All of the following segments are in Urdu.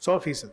100%.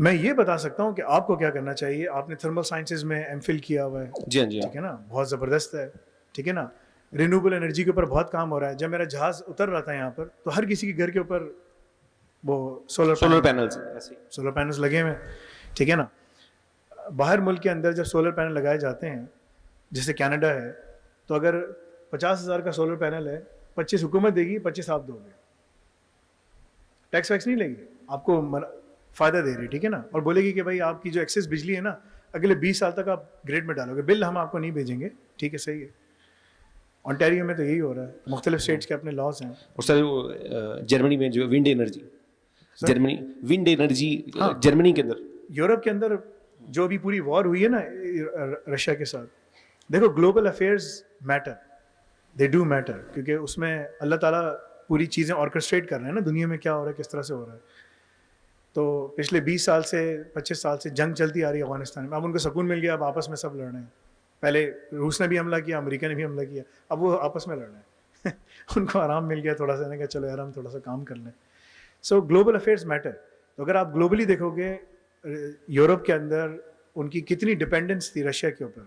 میں یہ بتا سکتا ہوں کہ آپ کو کیا کرنا چاہیے. آپ نے تھرمل سائنسز میں ایم فل کیا ہوا ہے, جی ہاں جی ٹھیک ہے نا, بہت زبردست ہے, ٹھیک ہے نا. رینیوبل انرجی کے اوپر بہت کام ہو رہا ہے. جب میرا جہاز اتر رہا تھا یہاں پر تو ہر کسی کے گھر کے اوپر وہ سولر پینلز سولر پینلز لگے ہوئے ہیں, ٹھیک ہے نا. باہر ملک کے اندر جب سولر پینل لگائے جاتے ہیں, جیسے کینیڈا ہے, تو اگر 50,000 کا سولر پینل ہے, 25 حکومت دے گی, 25 آپ دو گے, ٹیکس ویکس نہیں لے گی, آپ کو فائدہ دے رہی, ٹھیک ہے نا. اور بولے گی کہ بھائی آپ کی جو ایکسیس بجلی ہے نا اگلے 20 سال تک آپ گریڈ میں ڈالو گے, بل ہم آپ کو نہیں بھیجیں گے, ٹھیک ہے, صحیح ہے. آنٹیریو میں تو یہی ہو رہا ہے, مختلف اسٹیٹس کے اپنے لاز ہیں. اور سر جرمنی میں جو wind energy, wind energy Germany کے اندر, یورپ کے اندر جو بھی پوری وار ہوئی ہے نا رشیا کے ساتھ, دیکھو global affairs matter, they do matter, کیونکہ اس میں اللہ تعالیٰ پوری چیزیں آرکسٹریٹ کر رہے ہیں نا, دنیا میں کیا ہو رہا ہے, کس طرح سے ہو رہا ہے. تو پچھلے 20 سال سے 25 سال سے جنگ چلتی آ رہی ہے افغانستان میں. اب ان کو سکون مل گیا, اب آپس میں سب لڑ رہے ہیں. پہلے روس نے بھی حملہ کیا, امریکہ نے بھی حملہ کیا, اب وہ آپس میں لڑ رہے ہیں. ان کو آرام مل گیا تھوڑا سا, نے کہا چلو یار ہم تھوڑا سا کام کر لیں. So global affairs matter. تو اگر آپ گلوبلی دیکھو گے, یورپ کے اندر ان کی کتنی ڈپینڈنس تھی رشیا کے اوپر,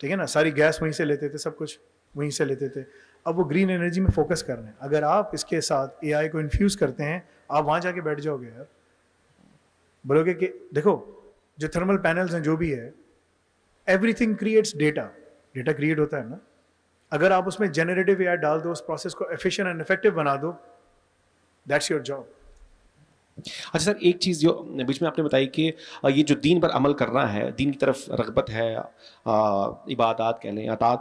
ٹھیک ہے نا, ساری گیس وہیں سے لیتے تھے, سب کچھ وہیں سے لیتے تھے. اب وہ گرین انرجی میں فوکس کر رہے ہیں. اگر آپ اس کے ساتھ اے آئی کو انفیوز کرتے ہیں, آپ وہاں جا کے بیٹھ جاؤ گے یار, بولو گے کہ دیکھو جو تھرمل پینلز ہیں جو بھی ہے, every thing creates data, data create ہوتا ہے نا. اگر آپ اس میں جنریٹو اے آئی ڈال دو, اس پروسیس کو ایفیشینٹ اینڈ افیکٹو بنا دو, دیٹس یور جاب. اچھا سر, ایک چیز جو بیچ میں آپ نے بتائی کہ یہ جو دین پر عمل کرنا ہے, دین کی طرف رغبت ہے, عبادات کہہ لیں, اطاعت,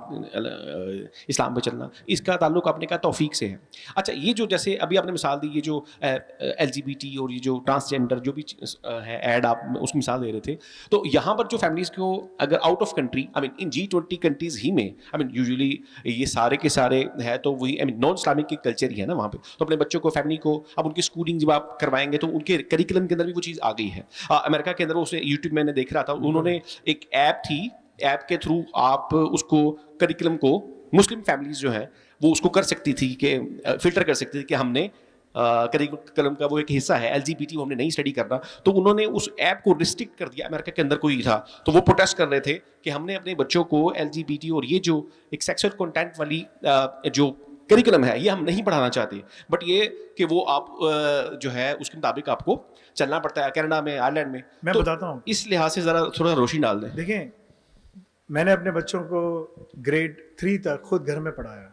اسلام پہ چلنا, اس کا تعلق آپ نے کہا توفیق سے ہے. اچھا, یہ جو جیسے ابھی آپ نے مثال دی, یہ جو LGBT اور یہ جو ٹرانسجینڈر جو بھی ہے ایڈ آپ اس کی مثال دے رہے تھے, تو یہاں پر جو فیملیز کو اگر out of country, I mean in G20 countries ہی میں, آئی مین یوزلی یہ سارے کے سارے ہے تو وہی آئی مین نان اسلامک کی کلچر ہی ہے نا وہاں پہ, تو اپنے بچوں کو, فیملی کو, اب ان کی اسکولنگ جب آپ کروائیں گے تو ان کے کریکولم کے اندر بھی وہ چیز آ گئی ہے. امریکہ کے اندر اسے یوٹیوب میں نے دیکھ رہا تھا, انہوں نے ایک ایپ تھی, ایپ کے تھرو آپ اس کو کریکولم کو مسلم فیملیز جو ہیں وہ اس کو کر سکتی تھی, کہ فلٹر کر سکتی تھی کہ ہم نے کریکولم کا وہ ایک حصہ ہے LGBT وہ ہم نے نہیں اسٹڈی کرنا. تو انہوں نے اس ایپ کو ریسٹرکٹ کر دیا. امریکہ کے اندر کوئی تھا تو وہ پروٹیسٹ کر رہے تھے کہ ہم نے اپنے بچوں کو LGBT اور یہ جو ایک سیکسول کنٹینٹ والی جو کریکولم ہے یہ ہم نہیں پڑھانا چاہتے, بٹ یہ کہ وہ آپ جو ہے اس کے مطابق آپ کو چلنا پڑتا ہے کینیڈا میں, آئرلینڈ میں. میں بتاتا ہوں, اس لحاظ سے ذرا تھوڑا روشنی ڈال دیں. دیکھیں میں نے اپنے بچوں کو گریڈ 3 تک خود گھر میں پڑھایا,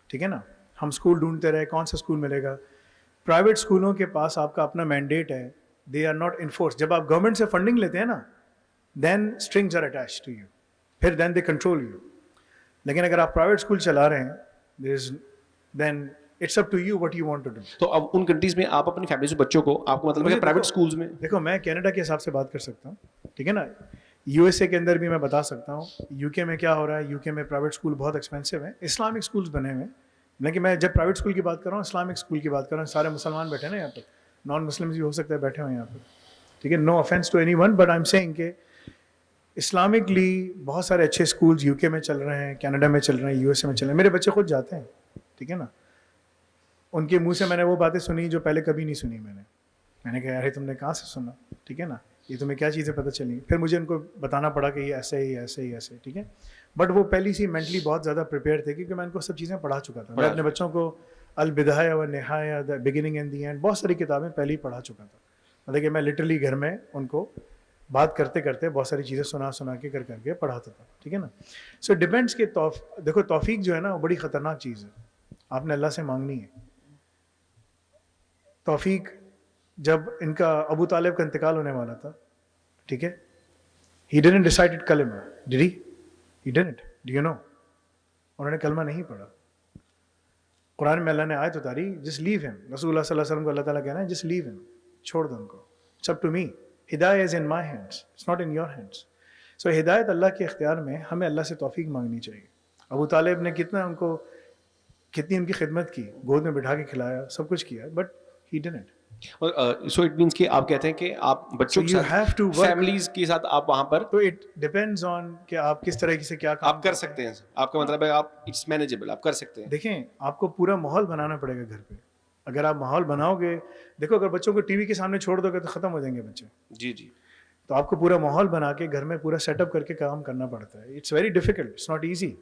ٹھیک ہے نا. ہم اسکول ڈھونڈتے رہے, کون سا اسکول ملے گا. پرائیویٹ اسکولوں کے پاس آپ کا اپنا مینڈیٹ ہے, دے آر ناٹ انفورس. جب آپ گورنمنٹ سے فنڈنگ لیتے ہیں نا, then strings are attach to you, پھر دین دے کنٹرول یو. لیکن اگر آپ پرائیویٹ اسکول چلا رہے ہیں, then it's up to you what you want to do. تو اب ان کنٹریز میں آپ اپنی فیملی سے بچوں کو, آپ کو مطلب ہے پرائیویٹ اسکولز میں, دیکھو میں کینیڈا کے حساب سے بات کر سکتا ہوں, ٹھیک ہے نا. USA کے اندر بھی میں بتا سکتا ہوں. UK میں کیا ہو رہا ہے, UK میں پرائیویٹ اسکول بہت ایکسپینسو ہیں, اسلامک اسکولس بنے ہوئے ہیں. لیکن میں جب پرائیویٹ اسکول کی بات کر رہا ہوں, اسلامک اسکول کی بات کر رہا ہوں. سارے مسلمان بیٹھے نا یہاں پر, نان مسلمز بھی ہو سکتا ہے بیٹھے ہوئے یہاں پر, ٹھیک ہے. No offence to anyone, but I am seeing کہ اسلامکلی بہت سارے اچھے اسکولز UK میں چل رہے ہیں, کینیڈا میں چل رہے ہیں, USA میں چل رہے ہیں. میرے بچے خود جاتے ہیں, ٹھیک ہے نا. ان کے منہ سے میں نے وہ باتیں سنی جو پہلے کبھی نہیں سنی میں نے کہا یار تم نے کہاں سے سنا, ٹھیک ہے نا, یہ تمہیں کیا چیزیں پتہ چلیں. پھر مجھے ان کو بتانا پڑا کہ یہ ایسے ہی ایسے ہی ایسے, ٹھیک ہے. بٹ وہ پہلی سی مینٹلی بہت زیادہ پریپیئر تھے, کیونکہ میں ان کو سب چیزیں پڑھا چکا تھا. میں اپنے بچوں کو البدایہ و نہایہ, the beginning and the end, بہت ساری کتابیں پہلے ہی پڑھا چکا تھا. مطلب کہ میں لٹرلی گھر میں ان کو بات کرتے کرتے بہت ساری چیزیں سنا کے کر کے پڑھاتا تھا, ٹھیک ہے نا. سو ڈپینڈس کہ دیکھو توفیق جو ہے نا وہ بڑی خطرناک چیز ہے, آپ نے اللہ سے مانگنی ہے. توفیق جب ان کا ابو طالب کا انتقال ہونے والا تھا, ٹھیک ہے, he didn't decide کلمہ, did he? He didn't. Do you know? انہوں نے کلمہ نہیں پڑھا. قرآن میں اللہ نے آیت اتاری, just leave him. رسول اللہ صلی اللہ علیہ وسلم کو اللہ تعالیٰ کہنا ہے just leave him, چھوڑ دو ان کو, it's up to me. ہدایت is in my hands, it's not in your hands. So ہدایت اللہ کے اختیار میں, ہمیں اللہ سے توفیق مانگنی چاہیے. ابو طالب نے کتنی ان کی خدمت کی, گود میں بٹھا کے کھلایا, سب کچھ کیا, but he didn't. So it means کہ آپ کہتے ہیں کہ آپ بچوں کے ساتھ, فیملیز کے ساتھ آپ وہاں پر, تو اٹ ڈیپینڈز آن کہ آپ کس طرح سے کیا آپ کر سکتے ہیں. آپ کا مطلب ہے آپ اٹس مینیجیبل, آپ کر سکتے ہیں. دیکھیں آپ کو پورا ماحول بنانا پڑے گا گھر پہ. اگر آپ ماحول بناؤ گے, دیکھو اگر بچوں کو ٹی وی کے سامنے چھوڑ دو گے تو ختم ہو جائیں گے بچے. جی جی. تو آپ کو پورا ماحول بنا کے گھر میں پورا سیٹ اپ کر کے کام کرنا پڑتا ہے. It's very difficult, it's not easy,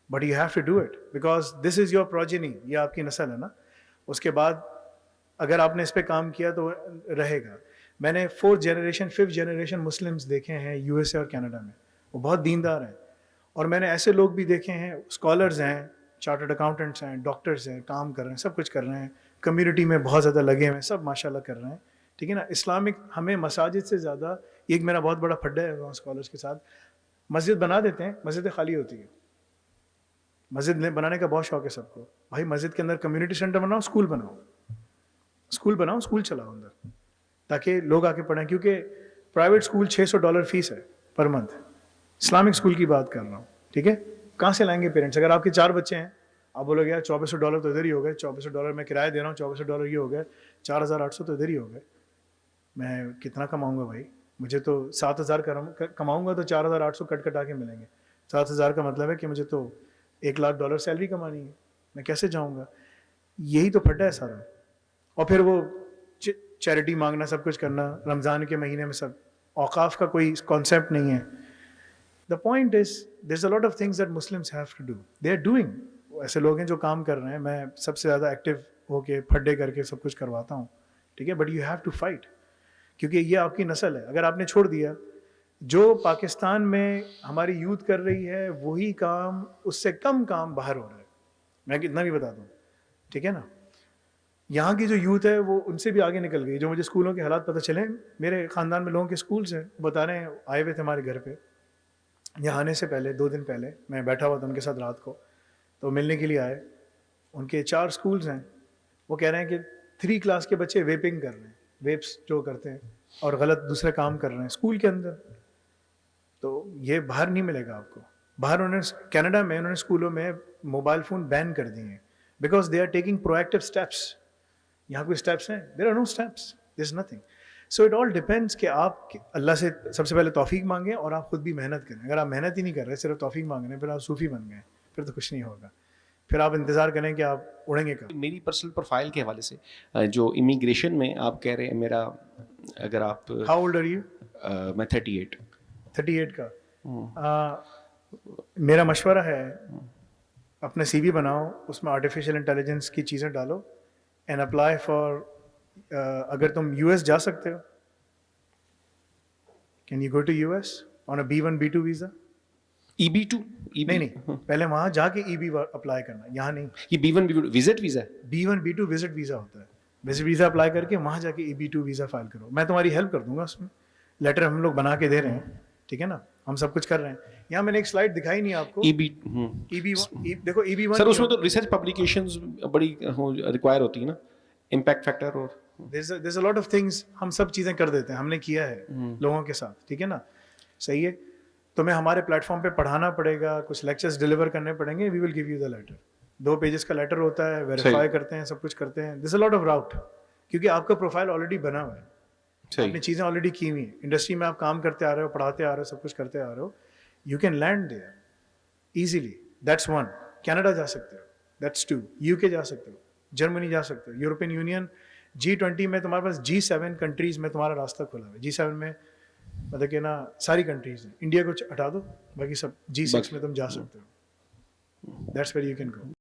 but you have to do it because this is your progeny, یہ آپ کی نسل ہے نا. اس کے بعد اگر آپ نے اس پہ کام کیا تو رہے گا. میں نے 4th generation 5th generation Muslims دیکھے ہیں یو ایس اے اور کینیڈا میں, وہ بہت دیندار ہیں. اور میں نے ایسے لوگ بھی دیکھے ہیں, اسکالرز ہیں, چارٹرڈ اکاؤنٹنٹس ہیں, ڈاکٹرز ہیں, کام کر رہے ہیں, سب کچھ کر رہے ہیں, کمیونٹی میں بہت زیادہ لگے ہوئے ہیں, سب ماشاء اللہ کر رہے ہیں. ٹھیک ہے نا. اسلامک ہمیں مساجد سے زیادہ, ایک میرا بہت بڑا پھڈا ہے وہاں اسکالرس کے ساتھ, مسجد بنا دیتے ہیں, مسجدیں خالی ہوتی ہیں. مسجد بنانے کا بہت شوق ہے سب کو. بھائی مسجد کے اندر کمیونٹی سینٹر بناؤ, اسکول بناؤ, اسکول چلاؤ اندر, تاکہ لوگ آ کے پڑھیں. کیونکہ پرائیویٹ اسکول $600 فیس ہے پر منتھ, اسلامک اسکول کی بات کر رہا ہوں. ٹھیک ہے. کہاں سے لائیں گے پیرنٹس؟ اگر آپ کے 4 بچے ہیں, آپ بولو گے یار $2400 تو ادھر ہی ہو گئے, $2400 میں کرایہ دے رہا ہوں, $2400 یہ ہو گئے, 4800 تو ادھر ہی ہو گئے, میں کتنا کماؤں گا بھائی؟ مجھے تو 7000 کماؤں گا تو 4800 کٹا کے ملیں گے. 7000 کا مطلب ہے کہ مجھے تو $1,00,000 سیلری کمانی ہے, میں کیسے جاؤں گا؟ یہی تو پھٹا ہے سارا. اور پھر وہ چیریٹی مانگنا, سب کچھ کرنا, رمضان کے مہینے میں سب اوقاف کا کوئی کانسیپٹ نہیں ہے. The point is there's a lot of things that Muslims have to do. They are doing. ایسے لوگ ہیں جو کام کر رہے ہیں, میں سب سے زیادہ ایکٹیو ہو کے پھڈے کر کے سب کچھ کرواتا ہوں. ٹھیک ہے. But you have to fight, کیونکہ یہ آپ کی نسل ہے. اگر آپ نے چھوڑ دیا, جو پاکستان میں ہماری یوتھ کر رہی ہے وہی کام, اس سے کم کام باہر ہو رہا ہے. میں کتنا بھی بتا دوں. ٹھیک ہے نا. یہاں کی جو یوتھ ہے وہ ان سے بھی آگے نکل گئی. جو مجھے اسکولوں کے حالات پتہ چلے, میرے خاندان میں لوگوں کے اسکولس ہیں, بتا رہے ہیں آئے ہوئے تھے ہمارے گھر پہ. یہاں آنے سے پہلے 2 دن پہلے میں بیٹھا ہوا تھا ان کے ساتھ رات کو, تو ملنے کے لیے آئے. ان کے 4 اسکولز ہیں. وہ کہہ رہے ہیں کہ 3 کلاس کے بچے ویپنگ کر رہے ہیں, ویپس جو کرتے ہیں, اور غلط دوسرے کام کر رہے ہیں اسکول کے اندر. تو یہ باہر نہیں ملے گا آپ کو. باہر انہوں نے کینیڈا میں انہوں نے اسکولوں میں موبائل فون بین کر دیے ہیں, because they are taking proactive steps. یہاں کوئی اسٹیپس ہیں؟ There are no steps, there is nothing. So it all depends کہ آپ اللہ سے سب سے پہلے توفیق مانگیں اور آپ خود بھی محنت کریں. اگر آپ محنت ہی نہیں کر رہے, صرف توفیق مانگ رہے ہیں, پھر آپ صوفی بن گئے, پھر تو کچھ نہیں ہوگا. پھر آپ انتظار کریں کہ آپ اڑیں گے کب. میری پرسنل پروفائل کے حوالے سے جو امیگریشن میں آپ کہہ رہے ہیں, میرا اگر آپ ہاؤ اولڈ آر یو؟ میں 38 کا. میرا مشورہ ہے اپنا سی وی بناؤ, اس میں آرٹیفیشیل انٹیلیجنس کی چیزیں ڈالو اینڈ اپلائی فار, اگر تم یو ایس جا سکتے ہو, can you go to U S on a B1 B2 visa? EB2 نہیں, پہلے وہاں جا کے EB اپلائی کرنا, یہاں نہیں. یہ B1 B2 وزٹ ویزا ہے. B1 B2 وزٹ ویزا ہوتا ہے. وزٹ ویزا اپلائی کر کے وہاں جا کے EB2 ویزا فائل کرو. میں تمہاری ہیلپ کر دوں گا اس میں. لیٹر ہم لوگ بنا کے دے رہے ہیں. ٹھیک ہے نا, ہم سب کچھ کر رہے ہیں. یہاں میں نے ایک سلائڈ دکھائی نہیں آپ کو. دیکھو EB1 سر, اس میں تو ریسرچ پبلیکیشنز بڑی ریکوائر ہوتی ہیں نا, امپیکٹ فیکٹر اور there's a lot of things. ہم سب چیزیں کر دیتے ہیں, ہم نے کیا ہے لوگوں کے ساتھ. ٹھیک ہے نا, صحیح ہے. تمہیں ہمارے پلیٹ فارم پہ پڑھانا پڑے گا, کچھ لیکچرز ڈلیور کرنے پڑیں گے. We will give you the letter. 2 pages کا لیٹر ہوتا ہے, ویریفائی کرتے ہیں, سب کچھ کرتے ہیں. دس اے لاٹ آف راؤٹ, کیونکہ آپ کا پروفائل آلریڈی بنا ہوا ہے, آپ نے چیزیں آلریڈی کی ہوئی ہیں. انڈسٹری میں آپ کام کرتے آ رہے ہو, پڑھاتے آ رہے ہو, سب کچھ کرتے آ رہے ہو. You can land there easily. That's 1. Canada جا سکتے ہو, دیٹس 2. UK جا سکتے ہو, جرمنی جا سکتے ہو, یورپین یونین G20 میں تمہارے پاس G7 کنٹریز میں تمہارا راستہ کھلا ہے. G7 میں مطلب کہ نا ساری کنٹریز ہیں. انڈیا کو ہٹا دو, باقی سب G6 میں تم جا سکتے ہو. That's where you can go.